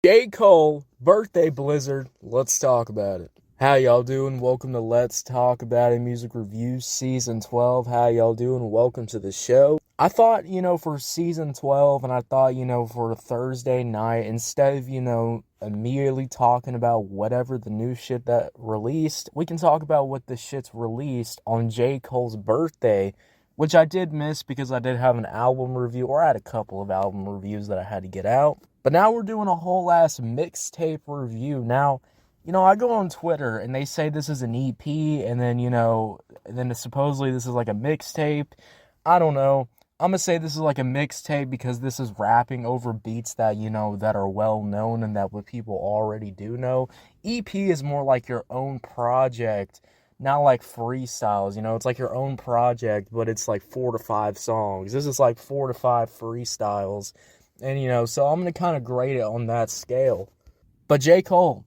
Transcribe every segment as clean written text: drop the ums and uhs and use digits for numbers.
J. Cole, birthday blizzard. Let's talk about it. How y'all doing? Welcome to Let's Talk About It Music Reviews Season 12. How y'all doing? Welcome to the show. I thought, for Season 12, and I thought, for Thursday night, instead of, immediately talking about whatever the new shit that released, we can talk about what the shit's released on J. Cole's birthday, which I did miss because I did have an album review, or I had a couple of album reviews that I had to get out. But now we're doing a whole ass mixtape review. Now, I go on Twitter and they say this is an EP, and then supposedly this is like a mixtape. I don't know. I'm gonna say this is like a mixtape because this is rapping over beats that, that are well known and that what people already do know. EP is more like your own project, not like freestyles, it's like your own project, but it's like 4 to 5 songs. This is like 4 to 5 freestyles. And, so I'm going to kind of grade it on that scale. But J. Cole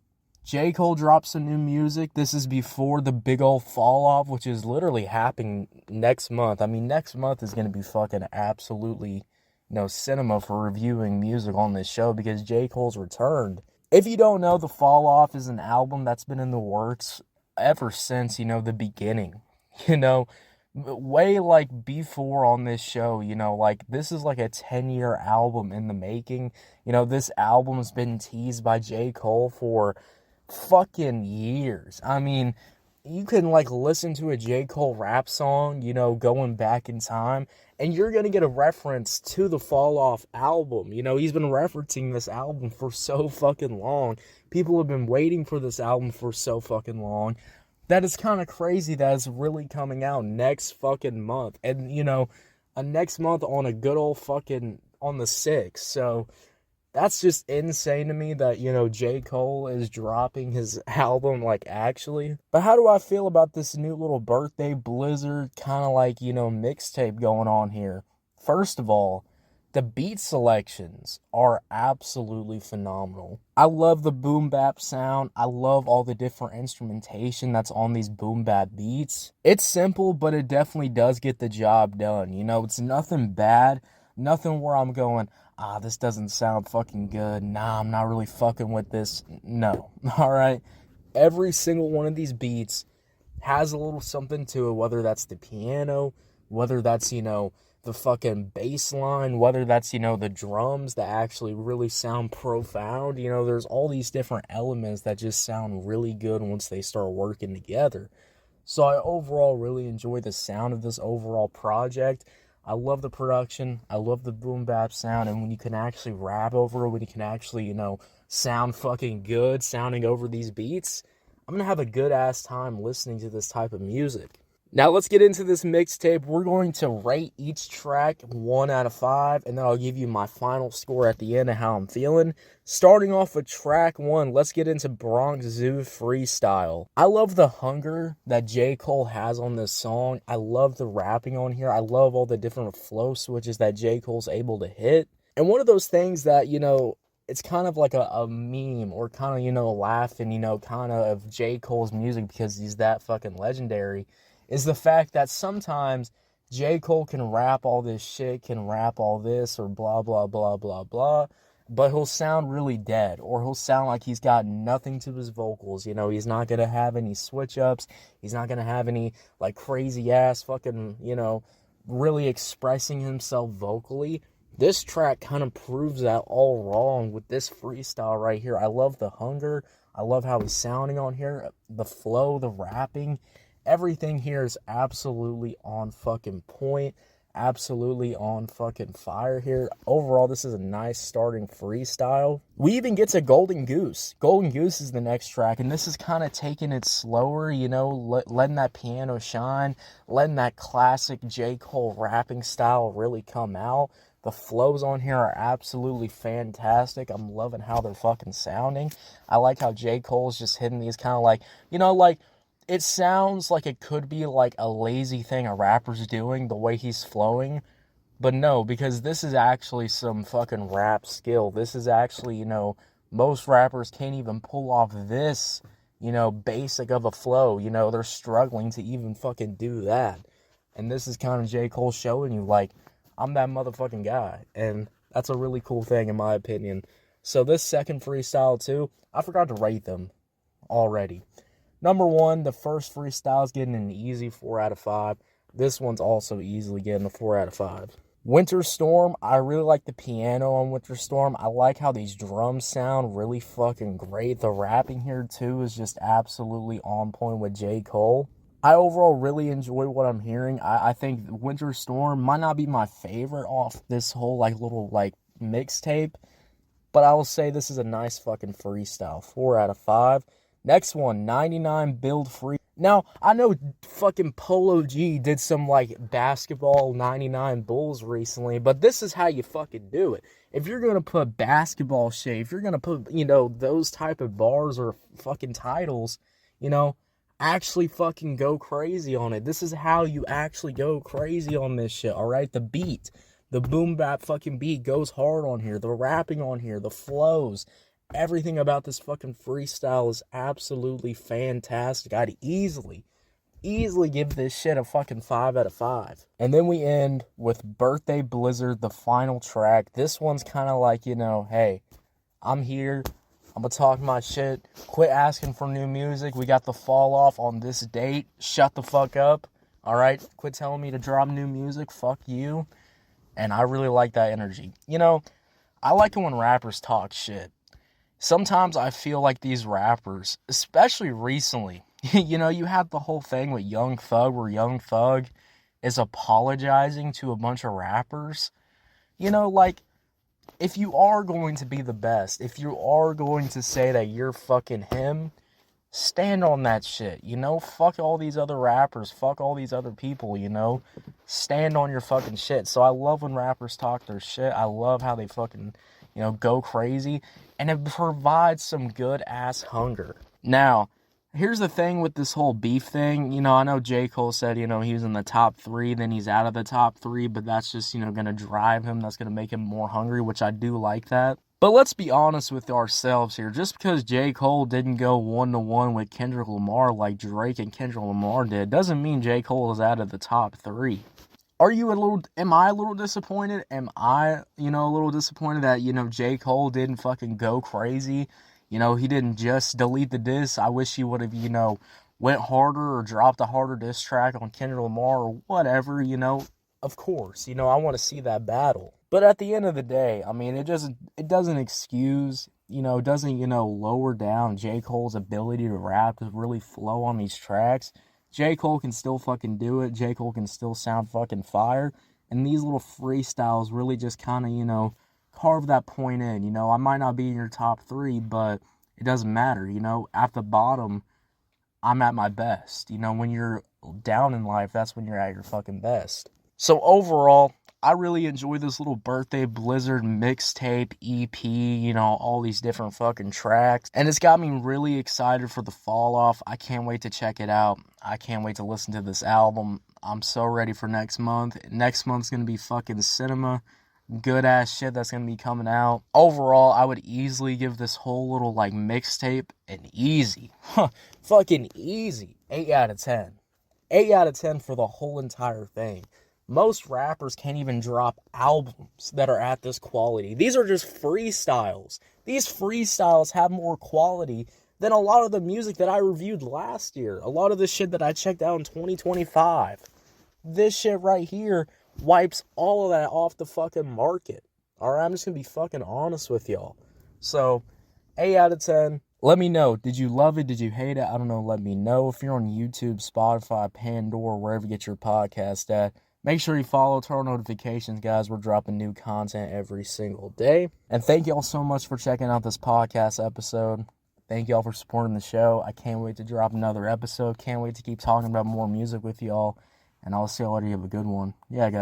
drops some new music. This is before the big old fall off, which is literally happening next month. I mean, next month is going to be fucking absolutely, cinema for reviewing music on this show because J. Cole's returned. If you don't know, the fall off is an album that's been in the works ever since, the beginning, way like before on this show, like this is like a 10-year album in the making. This album's been teased by J. Cole for fucking years. I mean, you can like listen to a J. Cole rap song, going back in time, and you're gonna get a reference to the Fall Off album. He's been referencing this album for so fucking long. People have been waiting for this album for so fucking long. That is kind of crazy that it's really coming out next fucking month. And, a next month on a good old fucking, on the 6th. So, that's just insane to me that, J. Cole is dropping his album, like, actually. But how do I feel about this new little birthday blizzard, kind of like, mixtape going on here? First of all, the beat selections are absolutely phenomenal. I love the boom bap sound. I love all the different instrumentation that's on these boom bap beats. It's simple, but it definitely does get the job done. It's nothing bad. Nothing where I'm going, this doesn't sound fucking good. Nah, I'm not really fucking with this. No. Alright? Every single one of these beats has a little something to it, whether that's the piano, whether that's, the fucking bass line, whether that's, the drums that actually really sound profound. There's all these different elements that just sound really good once they start working together. So I overall really enjoy the sound of this overall project. I love the production. I love the boom bap sound. And when you can actually rap over it, when you can actually, sound fucking good sounding over these beats, I'm going to have a good ass time listening to this type of music. Now, let's get into this mixtape. We're going to rate each track 1 out of 5, and then I'll give you my final score at the end of how I'm feeling. Starting off with track 1, let's get into Bronx Zoo Freestyle. I love the hunger that J. Cole has on this song. I love the rapping on here. I love all the different flow switches that J. Cole's able to hit. And one of those things that, it's kind of like a meme or kind of, laughing, kind of J. Cole's music because he's that fucking legendary, is the fact that sometimes J. Cole can rap all this shit, can rap all this, or blah, blah, blah, blah, blah, but he'll sound really dead, or he'll sound like he's got nothing to his vocals. He's not going to have any switch-ups. He's not going to have any, like, crazy-ass fucking, really expressing himself vocally. This track kind of proves that all wrong with this freestyle right here. I love the hunger. I love how he's sounding on here. The flow, the rapping. Everything here is absolutely on fucking point, absolutely on fucking fire here. Overall, this is a nice starting freestyle. We even get to Golden Goose. Golden Goose is the next track, and this is kind of taking it slower, letting that piano shine, letting that classic J. Cole rapping style really come out. The flows on here are absolutely fantastic. I'm loving how they're fucking sounding. I like how J. Cole's just hitting these kind of like, it sounds like it could be like a lazy thing a rapper's doing, the way he's flowing. But no, because this is actually some fucking rap skill. This is actually, most rappers can't even pull off this, basic of a flow. They're struggling to even fucking do that. And this is kind of J. Cole showing you, like, I'm that motherfucking guy. And that's a really cool thing, in my opinion. So this second freestyle too, I forgot to rate them already. Number 1, the first freestyle is getting an easy 4 out of 5. This one's also easily getting a 4 out of 5. Winter Storm, I really like the piano on Winter Storm. I like how these drums sound really fucking great. The rapping here too is just absolutely on point with J. Cole. I overall really enjoy what I'm hearing. I think Winter Storm might not be my favorite off this whole little mixtape, but I will say this is a nice fucking freestyle. 4 out of 5. Next one, 99 Build Free. Now, I know fucking Polo G did some basketball 99 Bulls recently, but this is how you fucking do it. If you're going to put basketball shit, if you're going to put, those type of bars or fucking titles, actually fucking go crazy on it. This is how you actually go crazy on this shit, alright? The beat, the boom bap fucking beat goes hard on here. The rapping on here, the flows, everything about this fucking freestyle is absolutely fantastic. I'd easily give this shit a fucking 5 out of 5. And then we end with Birthday Blizzard, the final track. This one's kind of hey, I'm here. I'm gonna talk my shit. Quit asking for new music. We got the fall off on this date. Shut the fuck up. Alright? Quit telling me to drop new music. Fuck you. And I really like that energy. I like it when rappers talk shit. Sometimes I feel like these rappers, especially recently, you have the whole thing with Young Thug where Young Thug is apologizing to a bunch of rappers. If you are going to be the best, if you are going to say that you're fucking him, stand on that shit, Fuck all these other rappers, fuck all these other people, Stand on your fucking shit. So I love when rappers talk their shit. I love how they fucking, go crazy. And it provides some good-ass hunger. Now, here's the thing with this whole beef thing. I know J. Cole said, he was in the top 3, then he's out of the top 3, but that's just, going to drive him. That's going to make him more hungry, which I do like that. But let's be honest with ourselves here. Just because J. Cole didn't go 1-to-1 with Kendrick Lamar like Drake and Kendrick Lamar did, doesn't mean J. Cole is out of the top 3. Am I a little disappointed? Am I, a little disappointed that, J. Cole didn't fucking go crazy? He didn't just delete the diss. I wish he would have, went harder or dropped a harder diss track on Kendrick Lamar or whatever, Of course, I want to see that battle. But at the end of the day, I mean, it doesn't excuse, doesn't, lower down J. Cole's ability to rap, to really flow on these tracks. J. Cole can still fucking do it. J. Cole can still sound fucking fire. And these little freestyles really just kind of, carve that point in. I might not be in your top 3, but it doesn't matter. At the bottom, I'm at my best. When you're down in life, that's when you're at your fucking best. So overall, I really enjoy this little Birthday Blizzard mixtape, EP, all these different fucking tracks. And it's got me really excited for the fall off. I can't wait to check it out. I can't wait to listen to this album. I'm so ready for next month. Next month's gonna be fucking cinema. Good ass shit that's gonna be coming out. Overall, I would easily give this whole little mixtape an easy, fucking easy 8 out of 10. 8 out of 10 for the whole entire thing. Most rappers can't even drop albums that are at this quality. These are just freestyles. These freestyles have more quality than a lot of the music that I reviewed last year. A lot of the shit that I checked out in 2025. This shit right here wipes all of that off the fucking market. Alright, I'm just gonna be fucking honest with y'all. So, 8 out of 10. Let me know. Did you love it? Did you hate it? I don't know. Let me know. If you're on YouTube, Spotify, Pandora, wherever you get your podcast at, make sure you follow, turn on notifications, guys. We're dropping new content every single day. And thank y'all so much for checking out this podcast episode. Thank y'all for supporting the show. I can't wait to drop another episode. Can't wait to keep talking about more music with y'all. And I'll see y'all later. You have a good one. Yeah, guys.